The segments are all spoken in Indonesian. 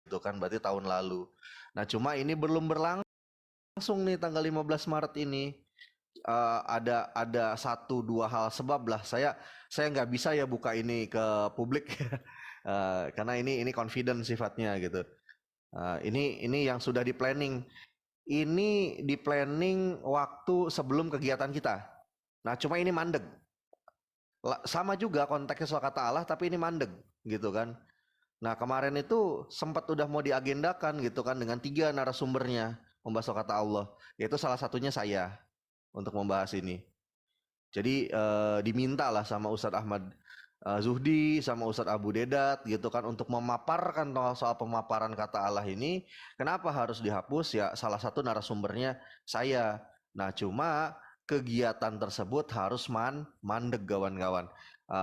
gitu kan, berarti tahun lalu. Nah, cuma ini belum berlangsung nih tanggal 15 Maret ini. Ada satu dua hal sebab lah saya nggak bisa ya buka ini ke publik. Karena ini confident sifatnya gitu. Ini yang sudah di planning. Ini di planning waktu sebelum kegiatan kita. Nah, cuma ini mandeg. Sama juga konteksnya soal kata Allah, tapi ini mandeg gitu kan. Nah, kemarin itu sempat udah mau diagendakan gitu kan dengan tiga narasumbernya membahas soal kata Allah. Yaitu salah satunya saya untuk membahas ini. Jadi diminta lah sama Ustadz Ahmad Zuhdi sama Ustadz Abu Dedat gitu kan untuk memaparkan soal pemaparan kata Allah ini. Kenapa harus dihapus? Ya salah satu narasumbernya saya. Nah, cuma kegiatan tersebut harus mandek kawan-kawan.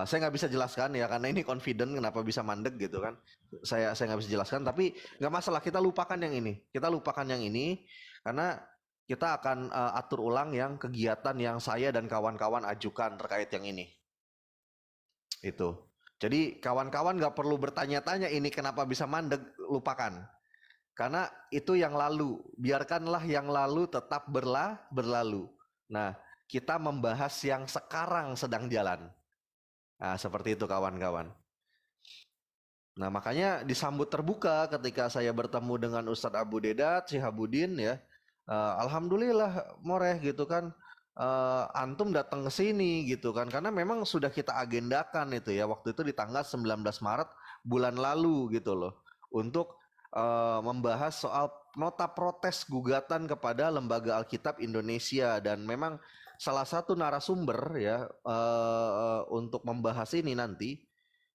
Saya nggak bisa jelaskan ya karena ini confident kenapa bisa mandek gitu kan. Saya nggak bisa jelaskan, tapi nggak masalah, kita lupakan yang ini. Kita lupakan yang ini karena kita akan atur ulang yang kegiatan yang saya dan kawan-kawan ajukan terkait yang ini. Itu. Jadi kawan-kawan nggak perlu bertanya-tanya ini kenapa bisa mandek, lupakan. Karena itu yang lalu. Biarkanlah yang lalu tetap berlalu. Nah, kita membahas yang sekarang sedang jalan. Nah, seperti itu kawan-kawan. Nah, makanya disambut terbuka ketika saya bertemu dengan Ustadz Abu Dedat, Syihabuddin ya. Alhamdulillah Moreh gitu kan. Antum datang ke sini gitu kan karena memang sudah kita agendakan itu ya waktu itu di tanggal 19 Maret bulan lalu gitu loh untuk membahas soal nota protes gugatan kepada Lembaga Alkitab Indonesia dan memang salah satu narasumber ya untuk membahas ini nanti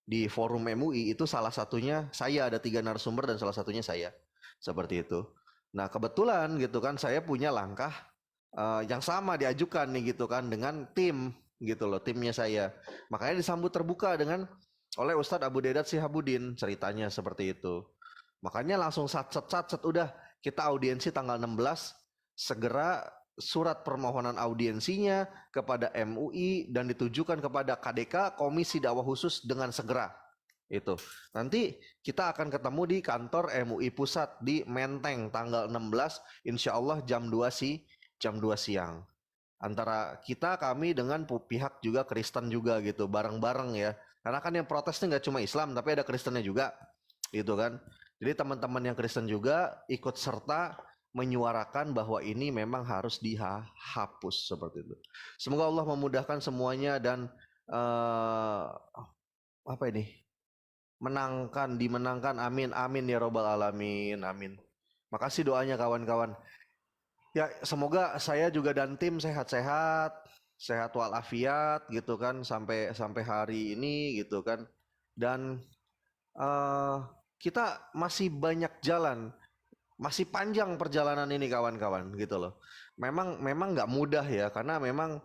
di forum MUI itu salah satunya saya, ada tiga narasumber dan salah satunya saya seperti itu. Nah, kebetulan gitu kan saya punya langkah yang sama diajukan nih gitu kan dengan tim gitu loh, timnya saya. Makanya disambut terbuka dengan oleh Ustadz Abu Dedat Syihabuddin, ceritanya seperti itu. Makanya langsung sat udah kita audiensi tanggal 16, segera surat permohonan audiensinya kepada MUI dan ditujukan kepada KDK Komisi Dakwah Khusus dengan segera. Itu. Nanti kita akan ketemu di kantor MUI Pusat di Menteng tanggal 16 insya Allah jam 2 siang. Antara kita kami dengan pihak juga Kristen juga gitu bareng-bareng ya. Karena kan yang protesnya nggak cuma Islam tapi ada Kristennya juga gitu kan. Jadi teman-teman yang Kristen juga ikut serta menyuarakan bahwa ini memang harus dihapus seperti itu. Semoga Allah memudahkan semuanya dan apa ini? Dimenangkan. Amin amin ya robbal alamin. Amin. Makasih doanya kawan-kawan. Ya, semoga saya juga dan tim sehat-sehat, sehat walafiat gitu kan sampai sampai hari ini gitu kan. Dan eh kita masih banyak jalan, masih panjang perjalanan ini kawan-kawan gitu loh. Memang memang nggak mudah ya karena memang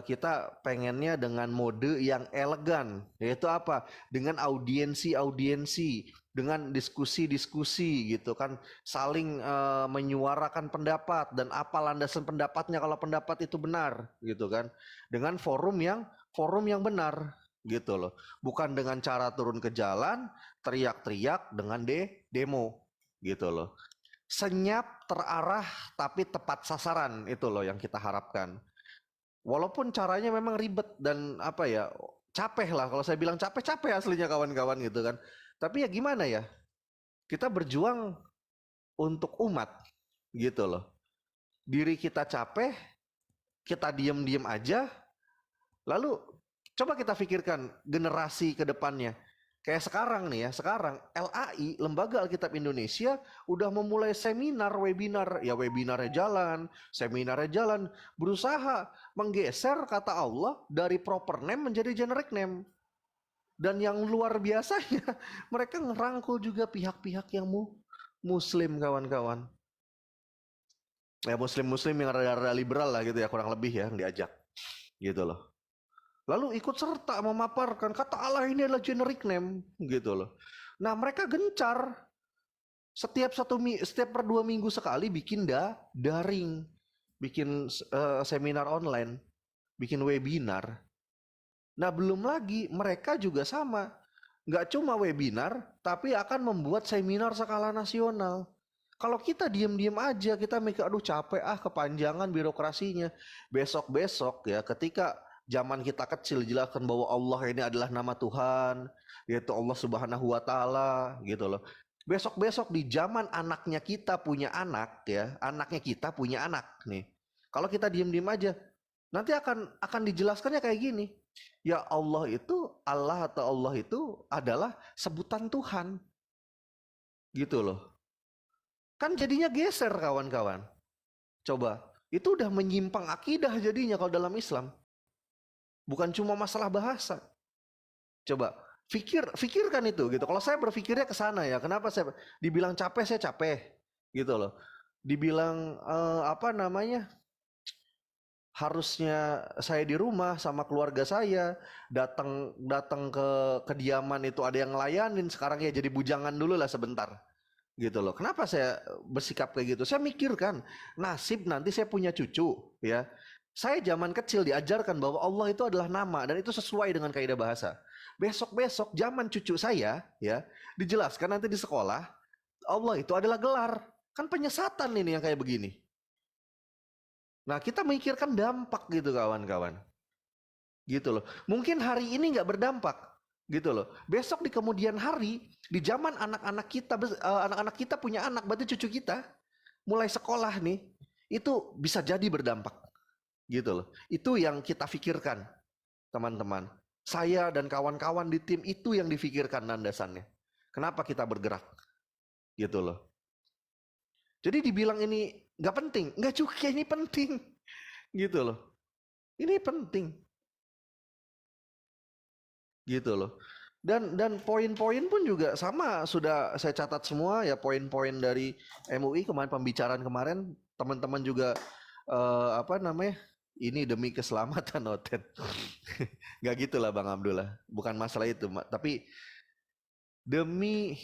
kita pengennya dengan mode yang elegan, yaitu apa? Dengan audiensi-audiensi, dengan diskusi-diskusi gitu kan, saling menyuarakan pendapat dan apa landasan pendapatnya kalau pendapat itu benar gitu kan, dengan forum yang benar gitu loh, bukan dengan cara turun ke jalan teriak-teriak dengan demo gitu loh. Senyap, terarah, tapi tepat sasaran itu loh yang kita harapkan. Walaupun caranya memang ribet dan apa ya, capek lah. Kalau saya bilang capek-capek aslinya kawan-kawan gitu kan. Tapi ya gimana ya, kita berjuang untuk umat gitu loh. Diri kita capek, kita diem-diem aja, lalu coba kita pikirkan generasi ke depannya. Kayak sekarang nih ya, sekarang LAI, Lembaga Alkitab Indonesia, udah memulai seminar, webinar. Ya webinarnya jalan, seminarnya jalan. Berusaha menggeser kata Allah dari proper name menjadi generic name. Dan yang luar biasanya, mereka ngerangkul juga pihak-pihak yang muslim kawan-kawan. Ya muslim-muslim yang rada-rada liberal lah gitu ya, kurang lebih ya, yang diajak. Gitu loh. Lalu ikut serta memaparkan kata Allah ini adalah generic name gitu loh. Nah, mereka gencar setiap per 2 minggu sekali bikin daring, bikin seminar online, bikin webinar. Nah, belum lagi mereka juga sama. Nggak cuma webinar, tapi akan membuat seminar skala nasional. Kalau kita diam-diam aja, kita mikir, aduh capek kepanjangan birokrasinya. Besok-besok ya, ketika zaman kita kecil jelaskan bahwa Allah ini adalah nama Tuhan, yaitu Allah Subhanahu wa Ta'ala, gitu loh. Besok-besok di zaman anaknya kita punya anak ya, anaknya kita punya anak nih. Kalau kita diam-diam aja, nanti akan dijelaskannya kayak gini. Ya Allah atau Allah itu adalah sebutan Tuhan. Gitu loh. Kan jadinya geser kawan-kawan. Coba, itu udah menyimpang akidah jadinya kalau dalam Islam. Bukan cuma masalah bahasa. Coba, fikirkan itu gitu. Kalau saya berpikirnya ke sana ya, kenapa saya dibilang capek, saya capek. Gitu loh. Dibilang harusnya saya di rumah sama keluarga saya, datang ke kediaman itu ada yang ngelayanin, sekarang ya jadi bujangan dulu lah sebentar gitu loh. Kenapa saya bersikap kayak gitu? Saya mikirkan nasib nanti saya punya cucu ya. Saya zaman kecil diajarkan bahwa Allah itu adalah nama dan itu sesuai dengan kaidah bahasa. Besok-besok zaman cucu saya ya dijelaskan nanti di sekolah Allah itu adalah gelar. Kan penyesatan ini yang kayak begini. Nah kita mikirkan dampak gitu kawan-kawan. Gitu loh. Mungkin hari ini nggak berdampak gitu loh. Besok di kemudian hari, di zaman anak-anak kita punya anak, berarti cucu kita mulai sekolah nih, itu bisa jadi berdampak gitu loh. Itu yang kita pikirkan teman-teman. Saya dan kawan-kawan di tim itu yang difikirkan landasannya. Kenapa kita bergerak gitu loh. Jadi dibilang ini nggak penting, nggak juga, ini penting gitu loh. Ini penting gitu loh. Dan poin-poin pun juga sama, sudah saya catat semua ya, poin-poin dari MUI kemarin, pembicaraan kemarin, teman-teman juga ini demi keselamatan Oten. Nggak gitulah Bang Abdullah, bukan masalah itu, tapi demi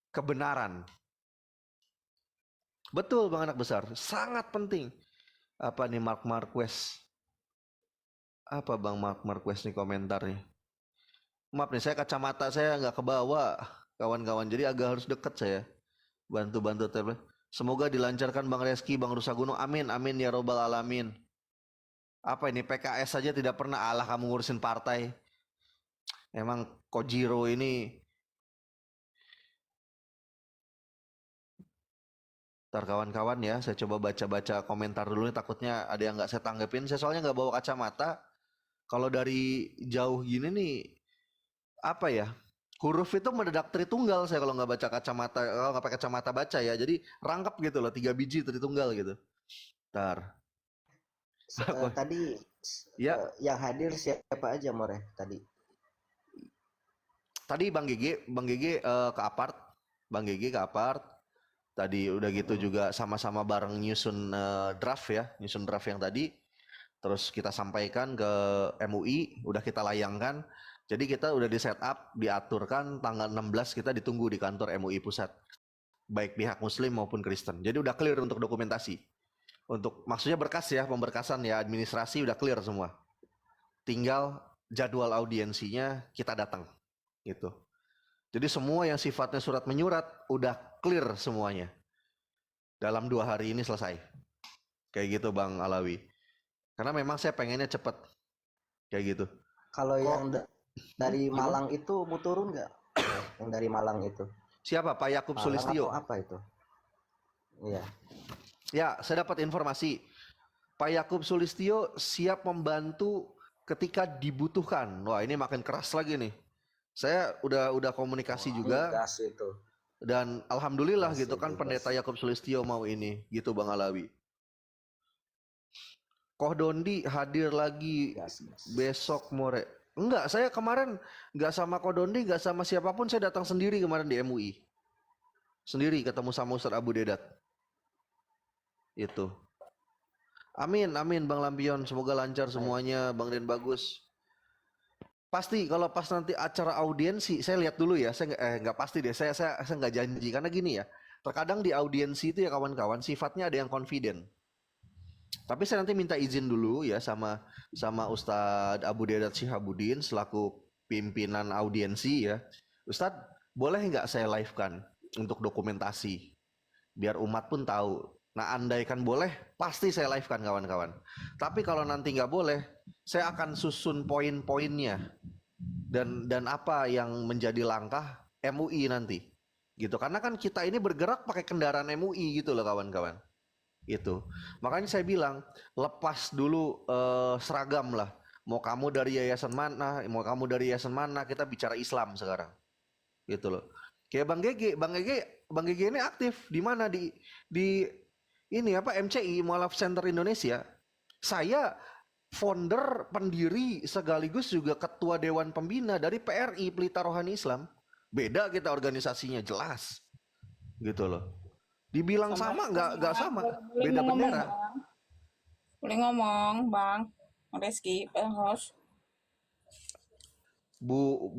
kebenaran. Betul Bang Anak Besar, sangat penting. Apa nih Mark Marquez? Apa Bang Mark Marquez nih komentarnya? Maaf nih, saya kacamata saya nggak kebawa kawan-kawan, jadi agak harus deket saya. Bantu-bantu tablet. Semoga dilancarkan Bang Reski, Bang Rusa Gunung. Amin, amin ya robbal alamin. Apa ini PKS saja tidak pernah, Allah kamu ngurusin partai. Emang Kojiro ini. Ntar kawan-kawan ya, saya coba baca-baca komentar dulu nih, takutnya ada yang nggak saya tanggepin. Saya soalnya nggak bawa kacamata. Kalau dari jauh gini nih, apa ya? Huruf itu mendadak tritunggal saya kalau nggak baca kacamata, kalau nggak pakai kacamata baca ya. Jadi rangkap gitu loh, 3 biji tritunggal gitu. Ntar. Tadi Ya, yang hadir siapa aja More tadi? tadi Bang Gege ke apart, Bang Gege ke apart. Tadi udah gitu juga sama-sama bareng nyusun draft ya, nyusun draft yang tadi. Terus kita sampaikan ke MUI, udah kita layangkan. Jadi kita udah di setup, diaturkan tanggal 16 kita ditunggu di kantor MUI pusat. Baik pihak muslim maupun Kristen. Jadi udah clear untuk dokumentasi. Untuk maksudnya berkas ya, pemberkasan ya, administrasi udah clear semua. Tinggal jadwal audiensinya kita datang gitu. Jadi semua yang sifatnya surat menyurat udah clear semuanya. Dalam 2 hari ini selesai. Kayak gitu Bang Alawi. Karena memang saya pengennya cepet. Kayak gitu. Kalau yang dari Malang itu mau turun nggak? Yang dari Malang itu? Siapa? Pak Yakub Sulistyo. Apa itu? Iya. Ya, saya dapat informasi. Pak Yakub Sulistyo siap membantu ketika dibutuhkan. Wah, ini makin keras lagi nih. Saya udah komunikasi juga. Gas itu. Dan alhamdulillah gas gitu kan, Pendeta Yakub Sulistyo mau ini, gitu Bang Alawi. Koh Dondi hadir lagi besok More. Enggak, saya kemarin enggak sama Koh Dondi, enggak sama siapapun, saya datang sendiri kemarin di MUI. Sendiri ketemu sama Ustadz Abu Dedat. Itu. Amin, amin Bang Lampion, semoga lancar semuanya, Bang Den Bagus. Pasti kalau pas nanti acara audiensi, saya lihat dulu ya. Saya nggak pasti deh. Saya nggak janji karena gini ya. Terkadang di audiensi itu ya kawan-kawan sifatnya ada yang confident. Tapi saya nanti minta izin dulu ya sama Ustadz Abu Dedat Syihabuddin selaku pimpinan audiensi ya. Ustadz, boleh nggak saya live-kan untuk dokumentasi biar umat pun tahu. Nah, andaikan boleh, pasti saya live-kan kawan-kawan. Tapi kalau nanti nggak boleh, saya akan susun poin-poinnya dan apa yang menjadi langkah MUI nanti. Gitu. Karena kan kita ini bergerak pakai kendaraan MUI gitu loh kawan-kawan. Gitu. Makanya saya bilang, lepas dulu seragam lah. Mau kamu dari yayasan mana, kita bicara Islam sekarang. Gitu loh. Kayak Bang Gege ini aktif di mana di ini apa MCI Mualaf Center Indonesia. Saya founder, pendiri sekaligus juga ketua dewan pembina dari PRI Pelita Rohani Islam. Beda kita organisasinya jelas. Gitu loh. Dibilang sama nggak sama, boleh beda ngomong, bendera. Bang. Boleh ngomong, Bang. Reski, host. Bu